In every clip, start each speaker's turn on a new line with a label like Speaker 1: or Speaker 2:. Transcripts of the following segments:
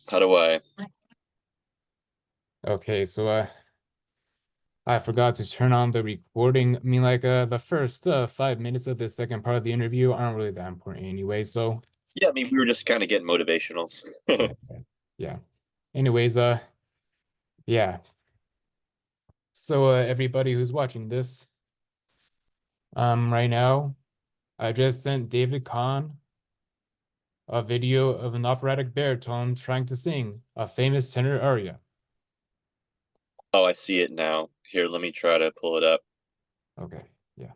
Speaker 1: How do I?
Speaker 2: Okay, so I forgot to turn on the recording. I mean, like the first 5 minutes of the second part of the interview aren't really that important anyway. So
Speaker 1: Yeah, I mean, we were just kind of getting motivational.
Speaker 2: yeah, yeah. Anyways, yeah. So everybody who's watching this, right now, I just sent David Kahn a video of an operatic baritone trying to sing a famous tenor aria.
Speaker 1: Oh, I see it now. Here, let me try to pull it up.
Speaker 2: Okay, yeah.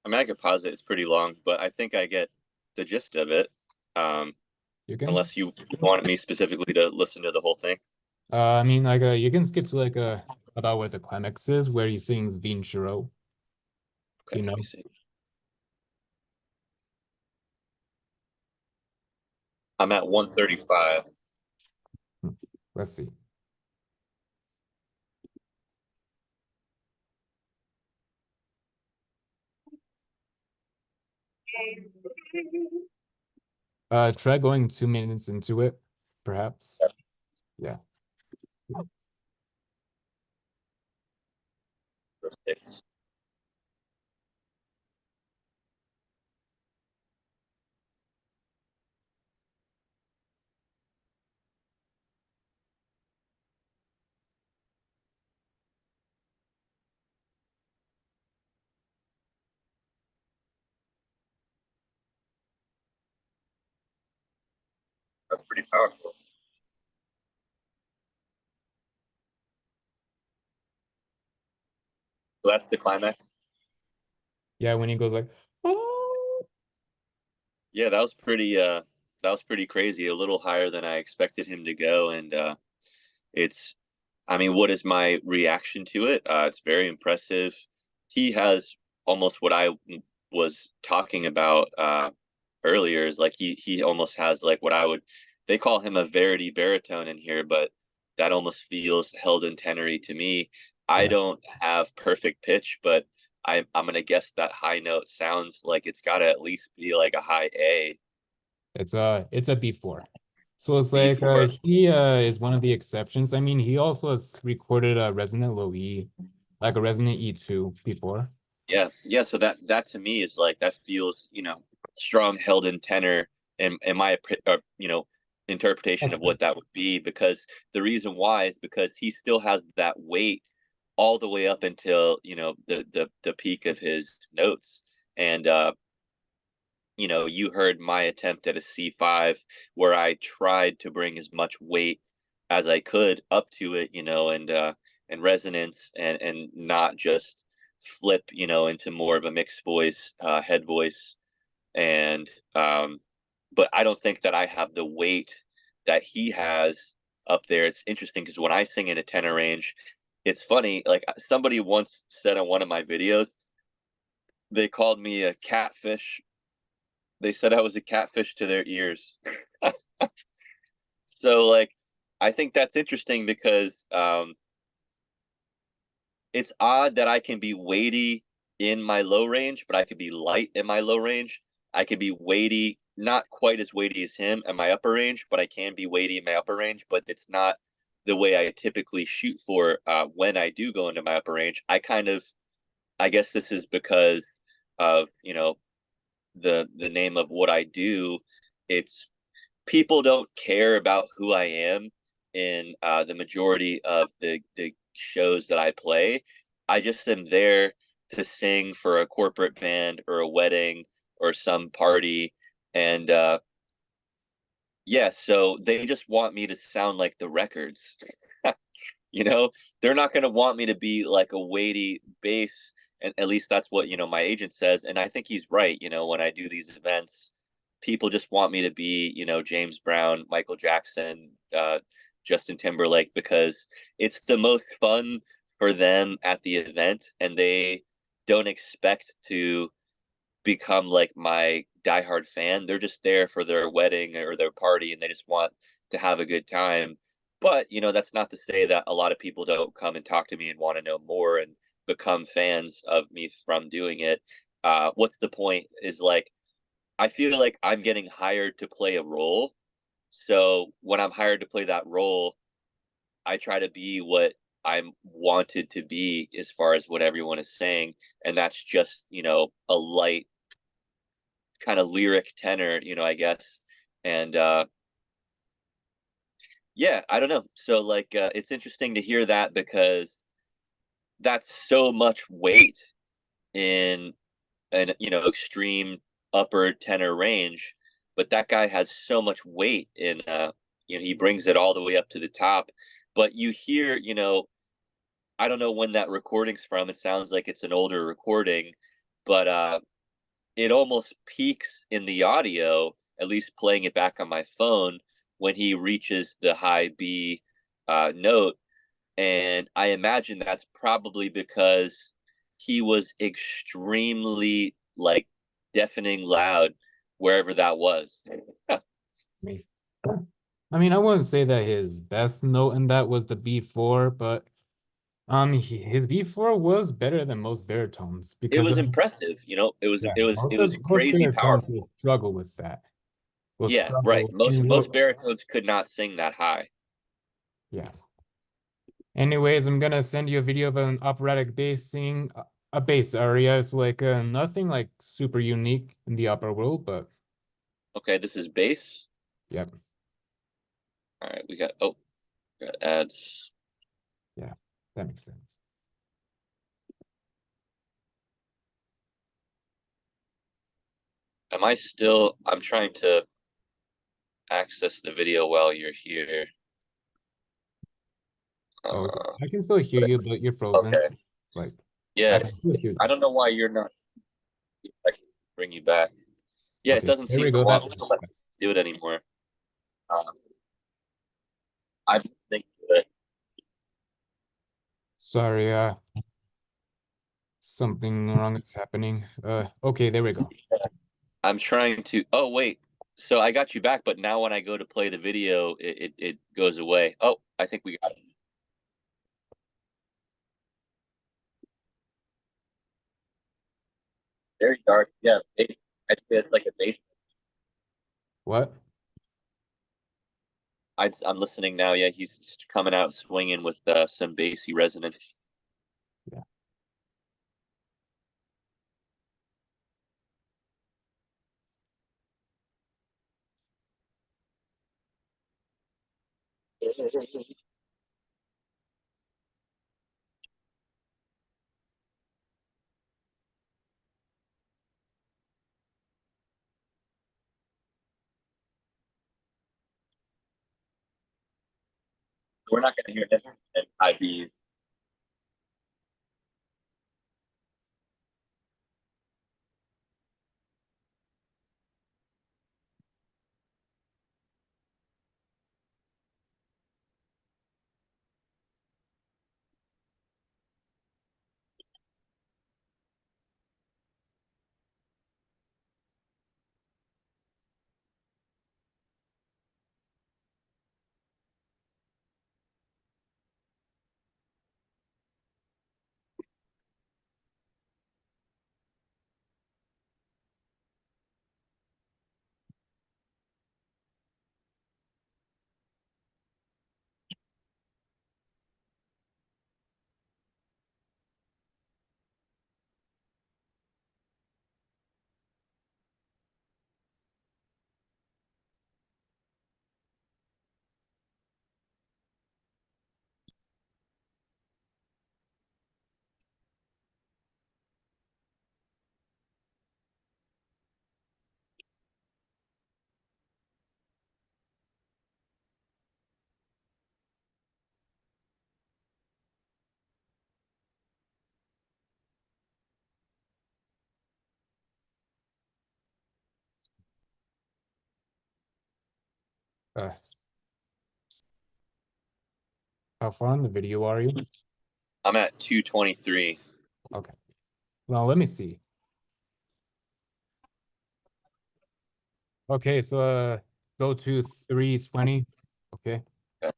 Speaker 1: I mean, I could pause it. It's pretty long, but I think I get the gist of it. Um,
Speaker 2: You can
Speaker 1: unless you wanted me specifically to listen to the whole thing.
Speaker 2: I mean, like, you can skip to like about where the climax is, where he sings Vincero,
Speaker 1: Okay,
Speaker 2: you
Speaker 1: let me
Speaker 2: know.
Speaker 1: see. I'm at 135.
Speaker 2: Hmm. Let's see. Try going 2 minutes into it, perhaps. Yeah.
Speaker 1: That's pretty powerful. So that's the climax.
Speaker 2: Yeah, when he goes like, oh,
Speaker 1: Yeah, that was pretty crazy. A little higher than I expected him to go, and it's, I mean, what is my reaction to it? It's very impressive. He has almost what I was talking about earlier. Is like he almost has like what I would, they call him a Verity baritone in here, but that almost feels held in tenory to me. I
Speaker 2: yeah.
Speaker 1: don't have perfect pitch, but I'm gonna guess that high note sounds like it's got to at least be like a high A.
Speaker 2: It's a B4. So it's like
Speaker 1: B4.
Speaker 2: he is one of the exceptions. I mean, he also has recorded a resonant low E, like a resonant E2 before.
Speaker 1: Yeah, yeah. So that to me is like that feels, strong held in tenor, in my interpretation
Speaker 2: That's
Speaker 1: of
Speaker 2: fair.
Speaker 1: what that would be. Because the reason why is because he still has that weight all the way up until the peak of his notes. And you heard my attempt at a C5 where I tried to bring as much weight as I could up to it, and resonance, and not just flip, into more of a mixed voice, head voice. And but I don't think that I have the weight that he has up there. It's interesting because when I sing in a tenor range, it's funny. Like somebody once said on one of my videos, they called me a catfish They said I was a catfish to their ears. So like, I think that's interesting because it's odd that I can be weighty in my low range, but I could be light in my low range. I could be weighty, not quite as weighty as him in my upper range, but I can be weighty in my upper range. But it's not the way I typically shoot for when I do go into my upper range. I guess this is because of the name of what I do. It's people don't care about who I am in the majority of the shows that I play. I just am there to sing for a corporate band or a wedding or some party, and yeah, so they just want me to sound like the records. You know, they're not going to want me to be like a weighty bass, and at least that's what my agent says, and I think he's right. When I do these events, people just want me to be James Brown, Michael Jackson, Justin Timberlake, because it's the most fun for them at the event, and they don't expect to become like my diehard fan. They're just there for their wedding or their party, and they just want to have a good time. But that's not to say that a lot of people don't come and talk to me and want to know more and become fans of me from doing it. What's the point? Is like I feel like I'm getting hired to play a role. So when I'm hired to play that role, I try to be what I'm wanted to be as far as what everyone is saying. And that's just, a light kind of lyric tenor, I guess. And yeah, I don't know. So like it's interesting to hear that because that's so much weight in an extreme upper tenor range, but that guy has so much weight in he brings it all the way up to the top. But you hear, I don't know when that recording's from. It sounds like it's an older recording, but it almost peaks in the audio, at least playing it back on my phone, when he reaches the high B note. And I imagine that's probably because he was extremely like deafening loud wherever that was.
Speaker 2: Me. I mean, I wouldn't say that his best note in that was the B4, but his B4 was better than most baritones
Speaker 1: It
Speaker 2: because
Speaker 1: was impressive, it was
Speaker 2: yeah,
Speaker 1: it was it was
Speaker 2: most
Speaker 1: crazy
Speaker 2: baritones will
Speaker 1: powerful.
Speaker 2: struggle with that. Will
Speaker 1: Yeah, right.
Speaker 2: struggle
Speaker 1: Most
Speaker 2: and
Speaker 1: most
Speaker 2: will
Speaker 1: baritones could not sing that high.
Speaker 2: yeah. Anyways, I'm gonna send you a video of an operatic bass singing a bass aria. It's like nothing like super unique in the opera world, but
Speaker 1: Okay, this is bass.
Speaker 2: yep,
Speaker 1: All right, we got ads.
Speaker 2: yeah, that makes sense.
Speaker 1: I'm trying to access the video while you're here.
Speaker 2: Oh,
Speaker 1: Uh,
Speaker 2: I can still hear you, but you're frozen.
Speaker 1: okay.
Speaker 2: Like I
Speaker 1: Yeah,
Speaker 2: can still hear
Speaker 1: I
Speaker 2: you.
Speaker 1: don't know why you're not. I can bring you back. Yeah, it
Speaker 2: Okay,
Speaker 1: doesn't
Speaker 2: there
Speaker 1: seem
Speaker 2: we
Speaker 1: to
Speaker 2: go.
Speaker 1: want
Speaker 2: That
Speaker 1: to let me do it anymore. Um, I think that
Speaker 2: sorry, something wrong is happening. Okay, there we go.
Speaker 1: I'm trying to. Oh wait, so I got you back, but now when I go to play the video, it goes away. Oh, I think we got it. Very dark. Yeah, bass. I'd say it's like a bass.
Speaker 2: What?
Speaker 1: I'm listening now. Yeah, he's coming out swinging with some bassy resonance.
Speaker 2: Yeah.
Speaker 1: We're not going to hear this in IBs.
Speaker 2: Uh, how far in the video are you?
Speaker 1: I'm at 223.
Speaker 2: Okay. Well, let me see. Okay, so go to 320. Okay.
Speaker 1: Okay.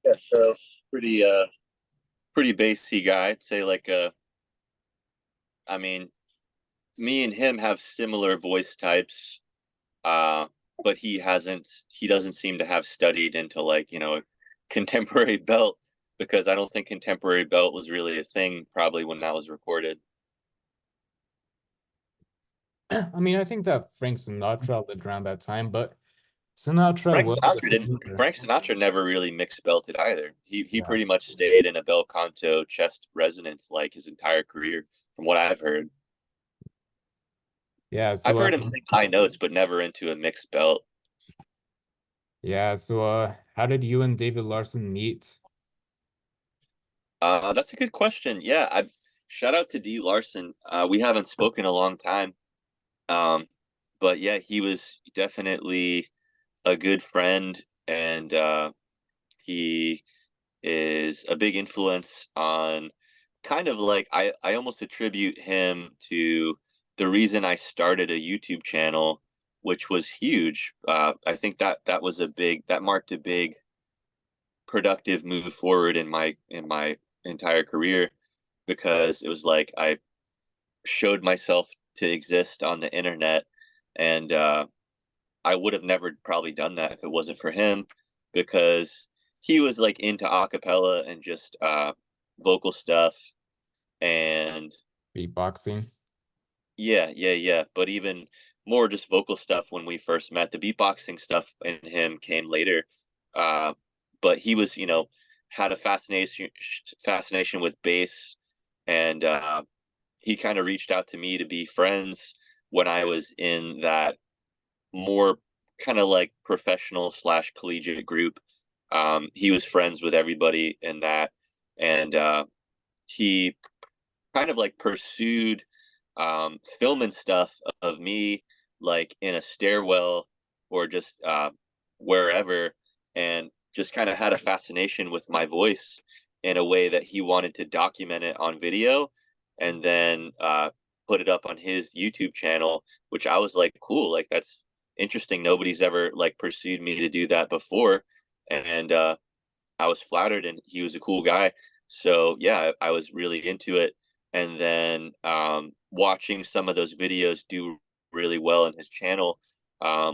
Speaker 1: Yeah, so pretty pretty bassy guy. I'd say like I mean, me and him have similar voice types. Uh but he doesn't seem to have studied into like, contemporary belt because I don't think contemporary belt was really a thing probably when that was recorded.
Speaker 2: I mean, I think that Frank Sinatra lived around that time, but Sinatra
Speaker 1: Frank
Speaker 2: was
Speaker 1: Sinatra
Speaker 2: a
Speaker 1: didn't.
Speaker 2: singer.
Speaker 1: Frank Sinatra never really mixed belted either. He
Speaker 2: Yeah.
Speaker 1: pretty much stayed in a bel canto chest resonance like his entire career, from what I've heard.
Speaker 2: Yeah,
Speaker 1: I've
Speaker 2: so
Speaker 1: heard him sing high notes, but never into a mixed belt.
Speaker 2: how did you and David Larson meet?
Speaker 1: That's a good question. Yeah, I shout out to D Larson. We haven't spoken a long time. Um, but yeah, he was definitely a good friend, and he is a big influence on kind of like I almost attribute him to the reason I started a YouTube channel, which was huge. I think that was that marked a big productive move forward in my entire career because it was like I showed myself to exist on the internet, and I would have never probably done that if it wasn't for him because he was like into acapella and just vocal stuff. And
Speaker 2: Beatboxing.
Speaker 1: yeah. But even more just vocal stuff when we first met. The beatboxing stuff in him came later. Uh, but he was, had a fascination with bass, and he kind of reached out to me to be friends when I was in that more kind of like professional slash collegiate group. He was friends with everybody in that, and he kind of like pursued filming stuff of me like in a stairwell or just wherever, and just kind of had a fascination with my voice in a way that he wanted to document it on video and then put it up on his YouTube channel, which I was like, cool, like that's interesting. Nobody's ever like pursued me to do that before, and I was flattered, and he was a cool guy. So yeah, I was really into it. And then watching some of those videos do really well in his channel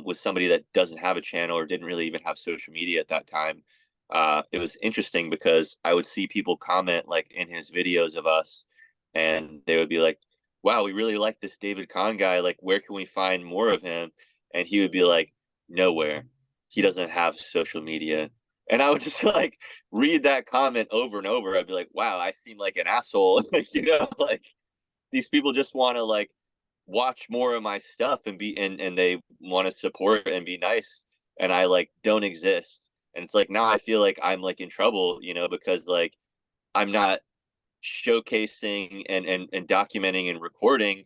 Speaker 1: with somebody that doesn't have a channel or didn't really even have social media at that time. It was interesting because I would see people comment like in his videos of us, and they would be like, "Wow, we really like this David Kahn guy. Like, where can we find more of him?" And he would be like, "Nowhere. He doesn't have social media." And I would just like read that comment over and over. I'd be like, wow, I seem like an asshole. Like, like these people just want to like watch more of my stuff and and they want to support and be nice. And I like don't exist. And it's like now I feel like I'm like in trouble, because like I'm not showcasing and documenting and recording.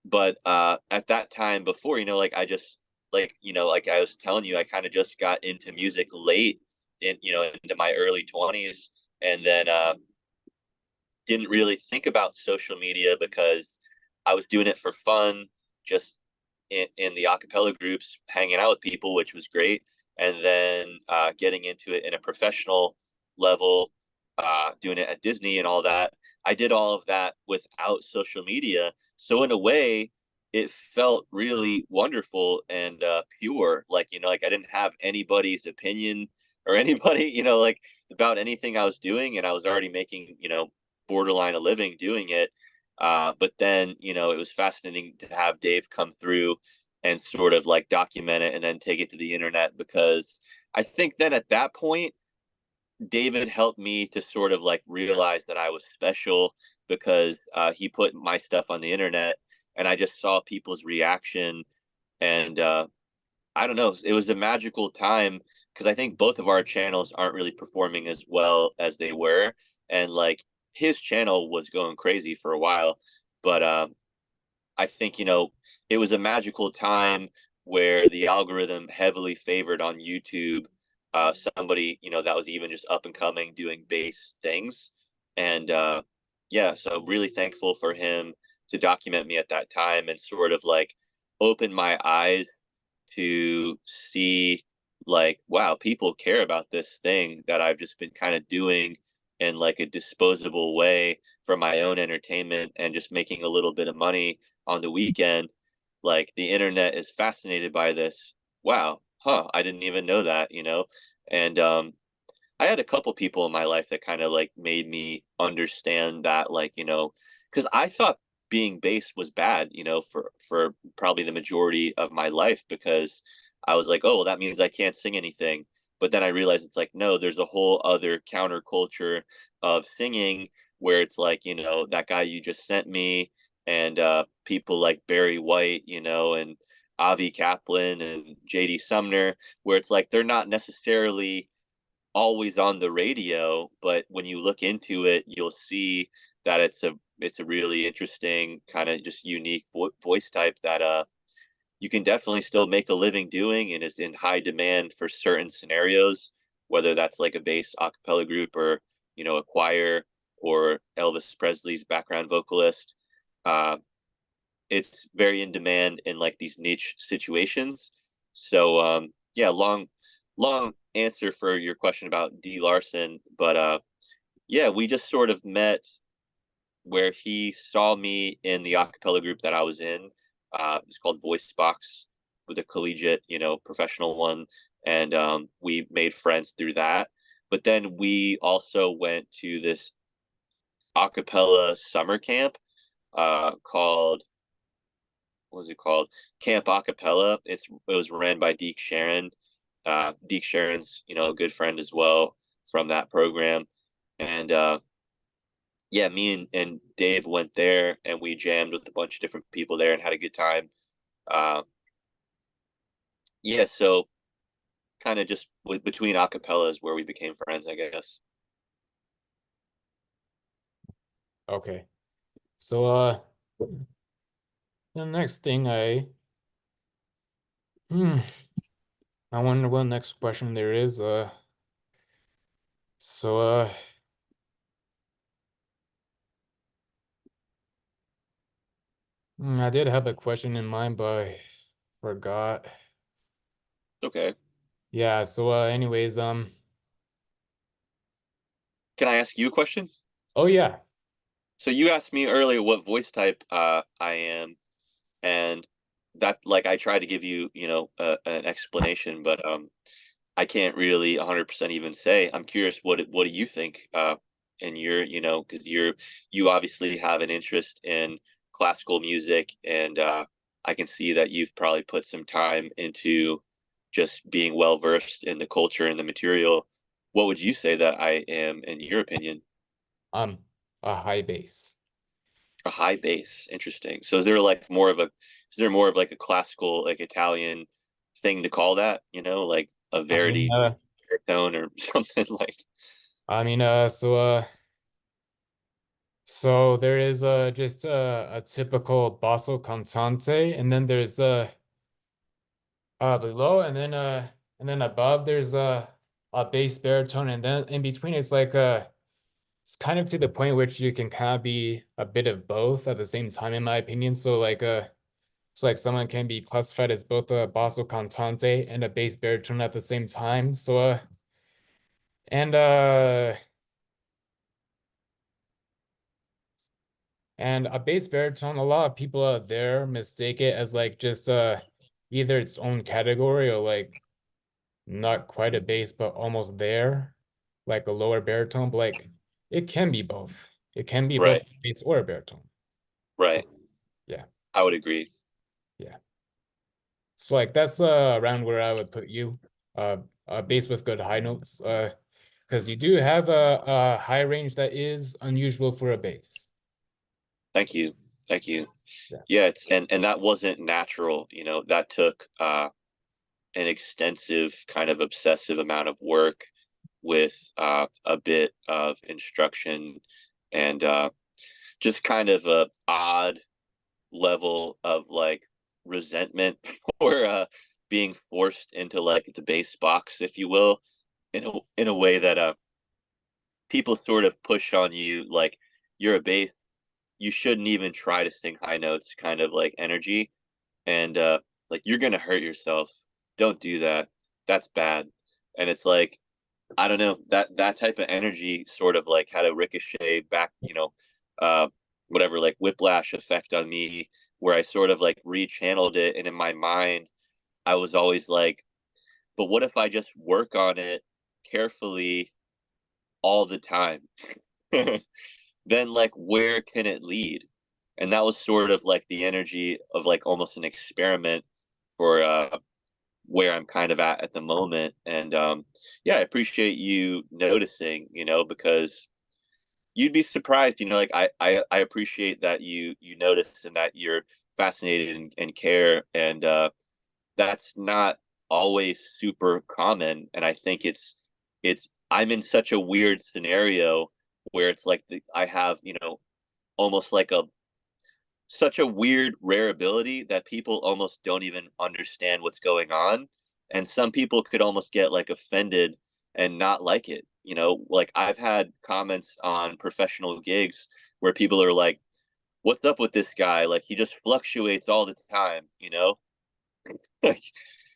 Speaker 1: But at that time before, like I just like, like I was telling you, I kind of just got into music late into my early 20s, and then didn't really think about social media because I was doing it for fun, just in the acapella groups, hanging out with people, which was great. And then getting into it in a professional level, doing it at Disney and all that. I did all of that without social media. So in a way, it felt really wonderful and pure. Like, like I didn't have anybody's opinion or anybody, like about anything I was doing, and I was already making, borderline a living doing it. But then, it was fascinating to have Dave come through and sort of like document it and then take it to the internet, because I think then at that point David helped me to sort of like realize that I was special, because he put my stuff on the internet and I just saw people's reaction. And I don't know, it was a magical time, because I think both of our channels aren't really performing as well as they were. And like his channel was going crazy for a while, but I think, it was a magical time where the algorithm heavily favored on YouTube somebody, that was even just up and coming doing base things. And yeah, so really thankful for him to document me at that time and sort of like open my eyes to see, like, wow, people care about this thing that I've just been kind of doing in like a disposable way for my own entertainment and just making a little bit of money on the weekend. Like the internet is fascinated by this. Wow, huh, I didn't even know that. And I had a couple people in my life that kind of like made me understand that, like, because I thought being bass was bad, for probably the majority of my life, because I was like, oh, well, that means I can't sing anything. But then I realized it's like, no, there's a whole other counterculture of singing where it's like, that guy you just sent me, and people like Barry White, and Avi Kaplan and JD Sumner, where it's like they're not necessarily always on the radio, but when you look into it, you'll see that it's a really interesting kind of just unique voice type that you can definitely still make a living doing, and is in high demand for certain scenarios, whether that's like a bass a cappella group or a choir or Elvis Presley's background vocalist. Uh, it's very in demand in like these niche situations. So yeah, long answer for your question about D Larson, but yeah, we just sort of met where he saw me in the acapella group that I was in. It's called Voice Box, with a collegiate, professional one, and we made friends through that. But then we also went to this acapella summer camp called, what was it called? Camp Acapella. It was ran by Deke Sharon. Deke Sharon's, a good friend as well from that program. And yeah, me and Dave went there and we jammed with a bunch of different people there and had a good time. Uh, yeah, so kind of just with between acapellas where we became friends, I guess.
Speaker 2: Okay. So the next thing hmm, I wonder what next question there is. So I did have a question in mind, but I forgot.
Speaker 1: Okay.
Speaker 2: Yeah, so anyways,
Speaker 1: Can I ask you a question?
Speaker 2: oh yeah.
Speaker 1: So you asked me earlier what voice type I am, and that, like, I tried to give you, an explanation, but I can't really 100% even say. I'm curious, what do you think? And you're, because you obviously have an interest in classical music, and I can see that you've probably put some time into just being well versed in the culture and the material. What would you say that I am, in your opinion?
Speaker 2: Um a high bass.
Speaker 1: A high bass. Interesting. So is there more of like a classical, like Italian thing to call that? Like a
Speaker 2: I mean
Speaker 1: Verdi tone or something like.
Speaker 2: I mean so there is just a typical basso cantante, and then there's below, and then above there's a bass baritone, and then in between it's like it's kind of to the point which you can kind of be a bit of both at the same time, in my opinion. So like it's like someone can be classified as both a basso cantante and a bass baritone at the same time. So and And a bass baritone, a lot of people out there mistake it as like just either its own category or like not quite a bass, but almost there, like a lower baritone. But like it can be both. It can be both
Speaker 1: Right,
Speaker 2: a bass or a baritone. So
Speaker 1: right.
Speaker 2: yeah,
Speaker 1: I would agree.
Speaker 2: yeah. So like that's around where I would put you. A bass with good high notes. Because you do have a high range that is unusual for a bass.
Speaker 1: Thank you. Thank you.
Speaker 2: Yeah.
Speaker 1: Yeah, it's and that wasn't natural, you know, that took an extensive kind of obsessive amount of work with a bit of instruction and just kind of a odd level of like resentment or being forced into like the bass box, if you will, in a way that people sort of push on you like you're a bass, you shouldn't even try to sing high notes kind of like energy, and like you're gonna hurt yourself, don't do that, that's bad. And it's like I don't know, that type of energy sort of like had a ricochet back, you know, uh whatever, like whiplash effect on me, where I sort of like rechanneled it, and in my mind I was always like, but what if I just work on it carefully all the time? Then like where can it lead? And that was sort of like the energy of like almost an experiment for where I'm kind of at the moment. And yeah, I appreciate you noticing, you know, because you'd be surprised, you know, like I appreciate that you notice and that you're fascinated and care, and that's not always super common. And I think it's I'm in such a weird scenario where it's like I have, you know, almost like a such a weird rare ability that people almost don't even understand what's going on, and some people could almost get like offended and not like it, you know. Like I've had comments on professional gigs where people are like, what's up with this guy, like he just fluctuates all the time, you know. Like,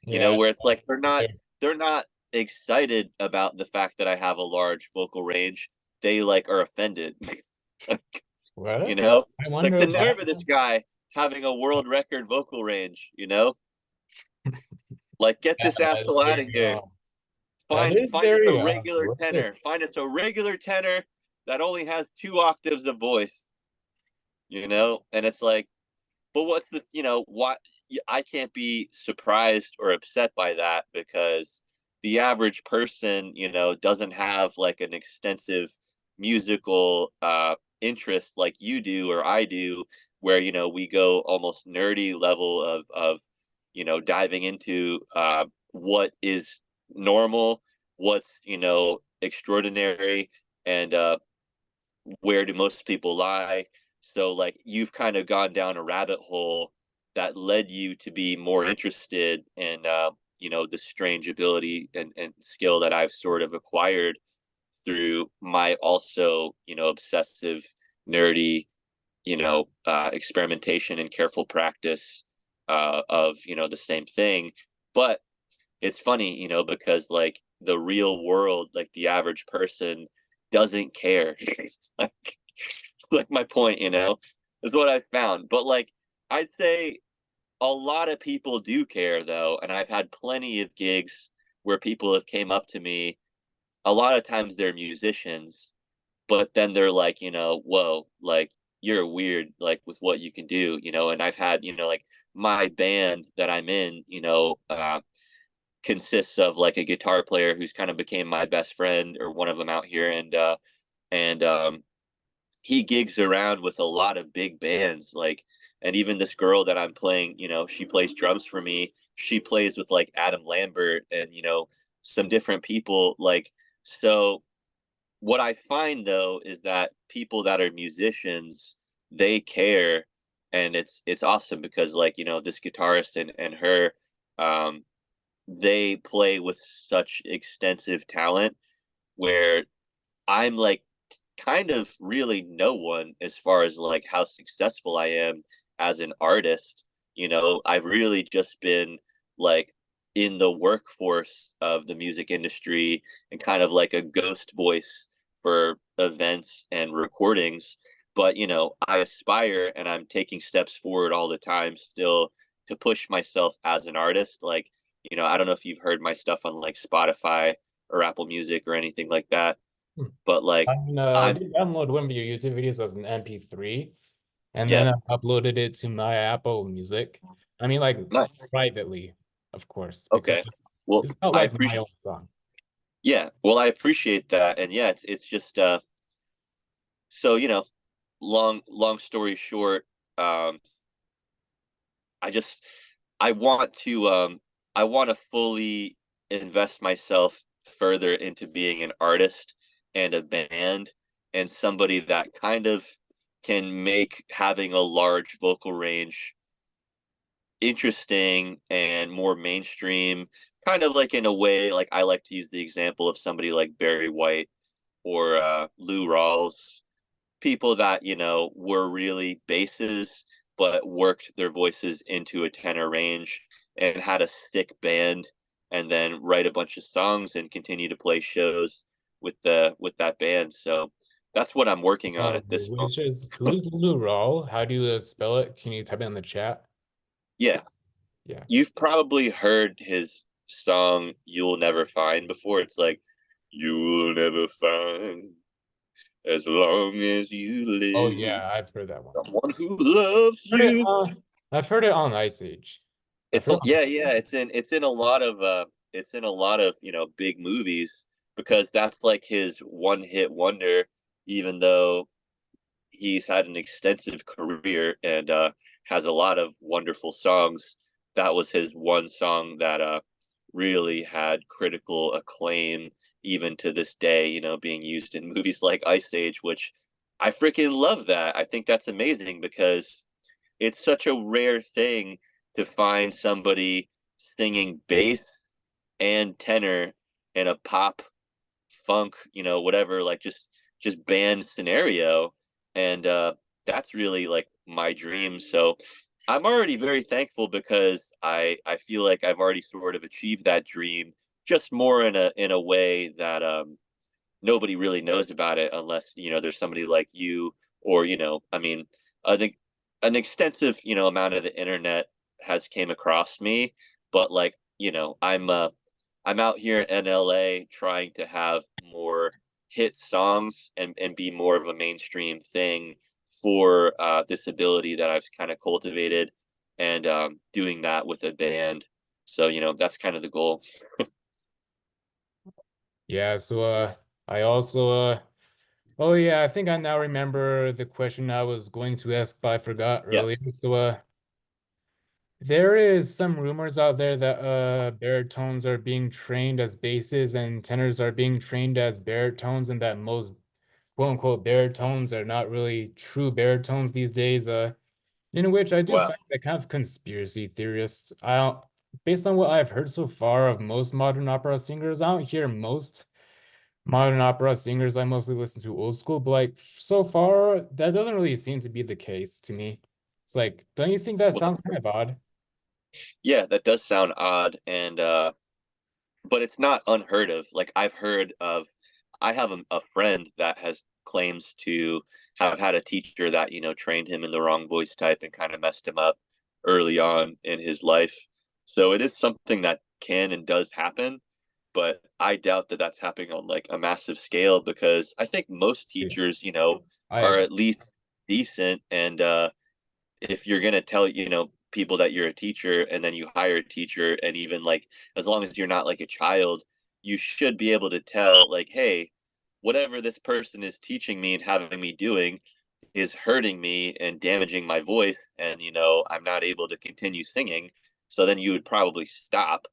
Speaker 1: you know,
Speaker 2: Yeah.
Speaker 1: where it's like they're not excited about the fact that I have a large vocal range, they like are offended. You
Speaker 2: What?
Speaker 1: know,
Speaker 2: I
Speaker 1: like
Speaker 2: wonder
Speaker 1: the
Speaker 2: why.
Speaker 1: nerve of this guy having a world record vocal range, you know? Like get
Speaker 2: Yeah,
Speaker 1: this
Speaker 2: that is
Speaker 1: asshole out of
Speaker 2: very
Speaker 1: here.
Speaker 2: that
Speaker 1: Find
Speaker 2: is
Speaker 1: find us a
Speaker 2: very
Speaker 1: regular
Speaker 2: what's it?
Speaker 1: tenor. Find us a regular tenor that only has 2 octaves of voice, you know? And it's like, but what's the, you know, what, I can't be surprised or upset by that because the average person, you know, doesn't have like an extensive musical interest like you do or I do, where, you know, we go almost nerdy level of you know, diving into what is normal, what's, you know, extraordinary, and where do most people lie. So like you've kind of gone down a rabbit hole that led you to be more interested in you know, the strange ability and skill that I've sort of acquired through my also, you know, obsessive, nerdy, you know, experimentation and careful practice of, you know, the same thing. But it's funny, you know, because like the real world, like the average person doesn't care. It's like my point, you know, is what I found. But like I'd say a lot of people do care though, and I've had plenty of gigs where people have came up to me. A lot of times they're musicians, but then they're like, you know, whoa, like you're weird, like with what you can do, you know. And I've had, you know, like my band that I'm in, you know, consists of like a guitar player who's kind of became my best friend or one of them out here, and he gigs around with a lot of big bands, like, and even this girl that I'm playing, you know, she plays drums for me, she plays with like Adam Lambert and, you know, some different people, like. So what I find though is that people that are musicians, they care, and it's awesome because like, you know, this guitarist and her, um they play with such extensive talent where I'm like kind of really no one as far as like how successful I am as an artist. You know, I've really just been like in the workforce of the music industry and kind of like a ghost voice for events and recordings. but I aspire and I'm taking steps forward all the time still to push myself as an artist. Like, I don't know if you've heard my stuff on like Spotify or Apple Music or anything like that,
Speaker 2: Hmm.
Speaker 1: but like,
Speaker 2: I mean, I
Speaker 1: I'm
Speaker 2: did download one of your YouTube videos as an MP3, and
Speaker 1: yeah.
Speaker 2: then I uploaded it to my Apple Music. I mean, like
Speaker 1: Nice.
Speaker 2: privately, of course, because
Speaker 1: Okay. Well,
Speaker 2: it's not
Speaker 1: I
Speaker 2: like my
Speaker 1: appreciate
Speaker 2: own song.
Speaker 1: yeah, well, I appreciate that. And yeah, it's just so, long story short, um I just I want to I want to fully invest myself further into being an artist and a band and somebody that kind of can make having a large vocal range interesting and more mainstream, kind of like in a way, like I like to use the example of somebody like Barry White or Lou Rawls, people that were really basses but worked their voices into a tenor range and had a stick band and then write a bunch of songs and continue to play shows with that band. So that's what I'm working on at this moment.
Speaker 2: Which is who's Lou Rawl? How do you spell it? Can you type it in the chat?
Speaker 1: Yeah,
Speaker 2: Yeah.
Speaker 1: you've probably heard his song "You'll Never Find" before. It's like, you'll never find, as long as you
Speaker 2: Oh
Speaker 1: live,
Speaker 2: yeah, I've heard that one.
Speaker 1: someone who loves
Speaker 2: Heard it,
Speaker 1: you.
Speaker 2: I've heard it on Ice Age. I've
Speaker 1: It's
Speaker 2: heard it on,
Speaker 1: yeah, yeah. It's in a lot of big movies because that's like his one hit wonder. Even though he's had an extensive career and has a lot of wonderful songs, that was his one song that really had critical acclaim. Even to this day, being used in movies like Ice Age, which I freaking love that. I think that's amazing because it's such a rare thing to find somebody singing bass and tenor in a pop funk, whatever, like just band scenario. And that's really like my dream. So I'm already very thankful because I feel like I've already sort of achieved that dream, just more in a way that nobody really knows about it unless there's somebody like you, or I mean, I think an extensive amount of the internet has came across me, but like I'm out here in LA trying to have more hit songs and be more of a mainstream thing for this ability that I've kind of cultivated, and doing that with a band. So that's kind of the goal.
Speaker 2: yeah, so I also oh yeah, I think I now remember the question I was going to ask, but I forgot earlier.
Speaker 1: Yes.
Speaker 2: So there is some rumors out there that baritones are being trained as basses and tenors are being trained as baritones, and that most quote unquote baritones are not really true baritones these days. In which I do
Speaker 1: Well,
Speaker 2: find that kind of conspiracy theorists. I don't, based on what I've heard so far of most modern opera singers, I don't hear most modern opera singers. I mostly listen to old school, but like so far, that doesn't really seem to be the case to me. It's like, don't you think that
Speaker 1: well,
Speaker 2: sounds kind of odd?
Speaker 1: yeah, that does sound odd, and but it's not unheard of. Like I have a friend that has claims to have had a teacher that trained him in the wrong voice type and kind of messed him up early on in his life. So it is something that can and does happen, but I doubt that that's happening on like a massive scale because I think most teachers,
Speaker 2: I
Speaker 1: are
Speaker 2: agree.
Speaker 1: at least decent. And if you're gonna tell people that you're a teacher and then you hire a teacher, and even like as long as you're not like a child, you should be able to tell like, hey, whatever this person is teaching me and having me doing is hurting me and damaging my voice, and I'm not able to continue singing. So then you would probably stop.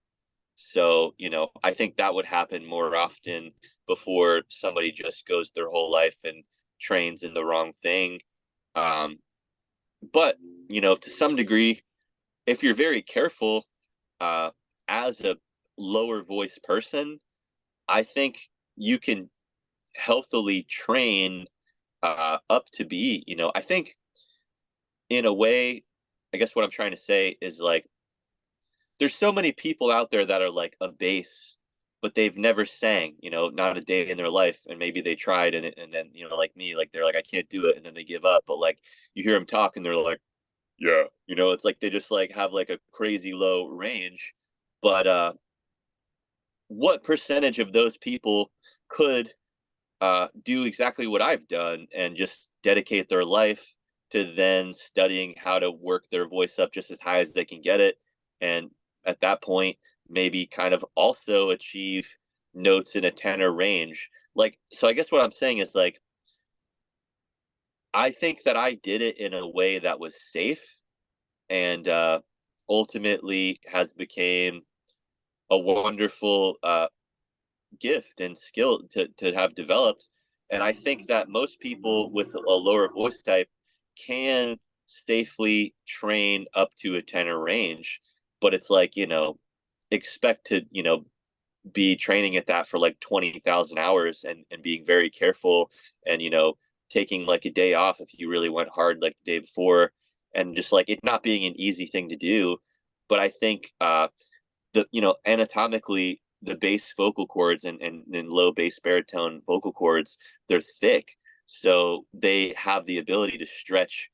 Speaker 1: So I think that would happen more often before somebody just goes their whole life and trains in the wrong thing. um, but to some degree, if you're very careful, uh, as a lower voice person, I think you can healthily train up to be. I think in a way, I guess what I'm trying to say is like there's so many people out there that are like a bass, but they've never sang, not a day in their life. And maybe they tried and then, like me, like they're like, I can't do it. And then they give up. But like you hear them talk and they're like, yeah, it's like they just like have like a crazy low range. But what percentage of those people could do exactly what I've done and just dedicate their life to then studying how to work their voice up just as high as they can get it. And at that point, maybe kind of also achieve notes in a tenor range. Like, so I guess what I'm saying is like, I think that I did it in a way that was safe and ultimately has became a wonderful gift and skill to have developed. And I think that most people with a lower voice type can safely train up to a tenor range, but it's like, expect to, be training at that for like 20,000 hours and being very careful and, taking like a day off if you really went hard like the day before and just like it not being an easy thing to do. But I think the anatomically the bass vocal cords and low bass baritone vocal cords, they're thick, so they have the ability to stretch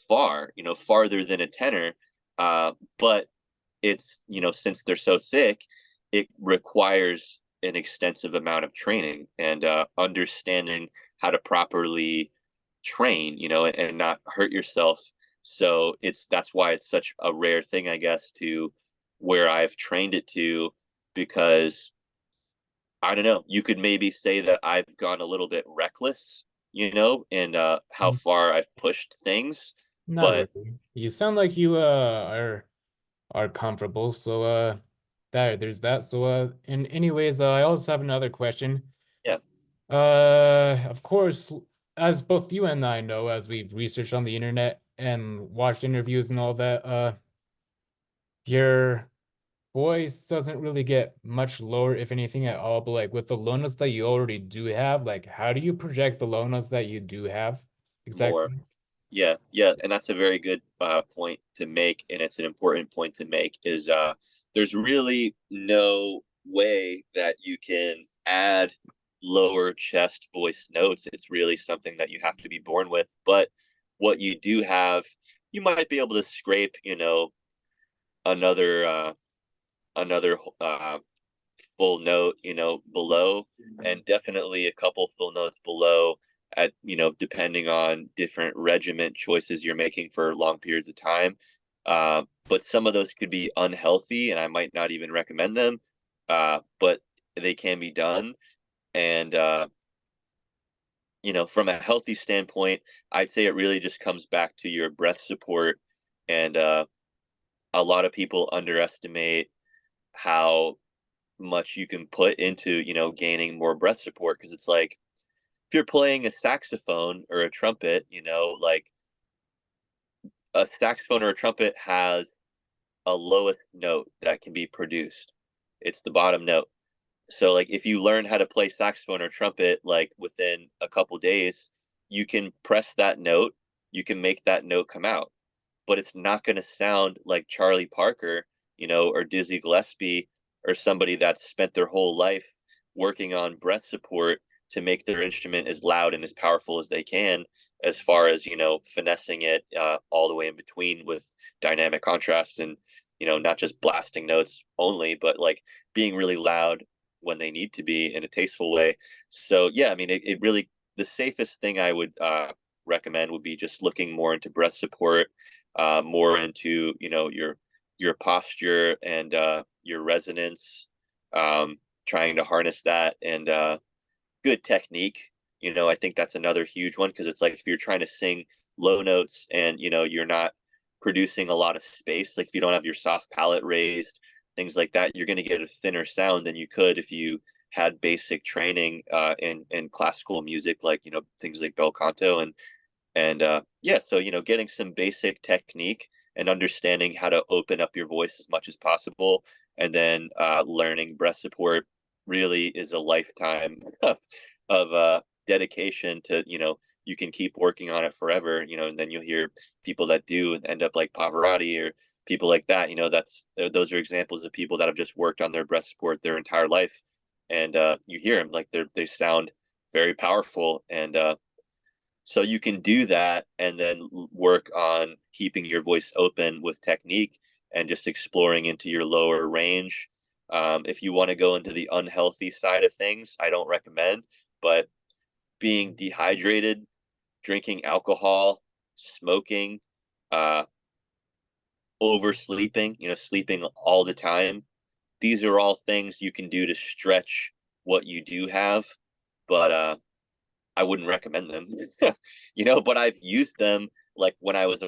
Speaker 1: far, farther than a tenor. But it's, since they're so thick, it requires an extensive amount of training and understanding how to properly train, and not hurt yourself. So that's why it's such a rare thing, I guess, to where I've trained it to, because I don't know, you could maybe say that I've gone a little bit reckless, and how
Speaker 2: Mm,
Speaker 1: far I've pushed things.
Speaker 2: not
Speaker 1: But
Speaker 2: really. You sound like you are comfortable. So there's that. So in anyways, I also have another question.
Speaker 1: yeah,
Speaker 2: Of course, as both you and I know, as we've researched on the internet and watched interviews and all that, your voice doesn't really get much lower, if anything at all. But like with the low notes that you already do have, like how do you project the low notes that you do have
Speaker 1: more.
Speaker 2: exactly?
Speaker 1: Yeah, yeah, and that's a very good point to make, and it's an important point to make. Is there's really no way that you can add lower chest voice notes. It's really something that you have to be born with. But what you do have, you might be able to scrape, another another full note, below, and definitely a couple full notes below at, depending on different regiment choices you're making for long periods of time. But some of those could be unhealthy, and I might not even recommend them. But they can be done. And, from a healthy standpoint, I'd say it really just comes back to your breath support. And a lot of people underestimate how much you can put into, gaining more breath support, because it's like if you're playing a saxophone or a trumpet, like a saxophone or a trumpet has a lowest note that can be produced. It's the bottom note. So like if you learn how to play saxophone or trumpet like within a couple days, you can press that note, you can make that note come out, but it's not going to sound like Charlie Parker, or Dizzy Gillespie, or somebody that's spent their whole life working on breath support to make their instrument as loud and as powerful as they can, as far as, finessing it all the way in between with dynamic contrast and, not just blasting notes only, but like being really loud when they need to be in a tasteful way. So, yeah, I mean, it really, the safest thing I would recommend would be just looking more into breath support, more into, your posture and your resonance, trying to harness that, and good technique. I think that's another huge one, because it's like if you're trying to sing low notes and you're not producing a lot of space, like if you don't have your soft palate raised, things like that, you're going to get a thinner sound than you could if you had basic training in classical music, like things like bel canto and yeah, so getting some basic technique and understanding how to open up your voice as much as possible, and then learning breath support really is a lifetime of dedication to, you can keep working on it forever, and then you'll hear people that do and end up like Pavarotti or people like that. Those are examples of people that have just worked on their breath support their entire life, and you hear them like they sound very powerful, and so you can do that and then work on keeping your voice open with technique and just exploring into your lower range. If you want to go into the unhealthy side of things, I don't recommend, but being dehydrated, drinking alcohol, smoking, uh, oversleeping, sleeping all the time, these are all things you can do to stretch what you do have, but I wouldn't recommend them. But I've used them like when I was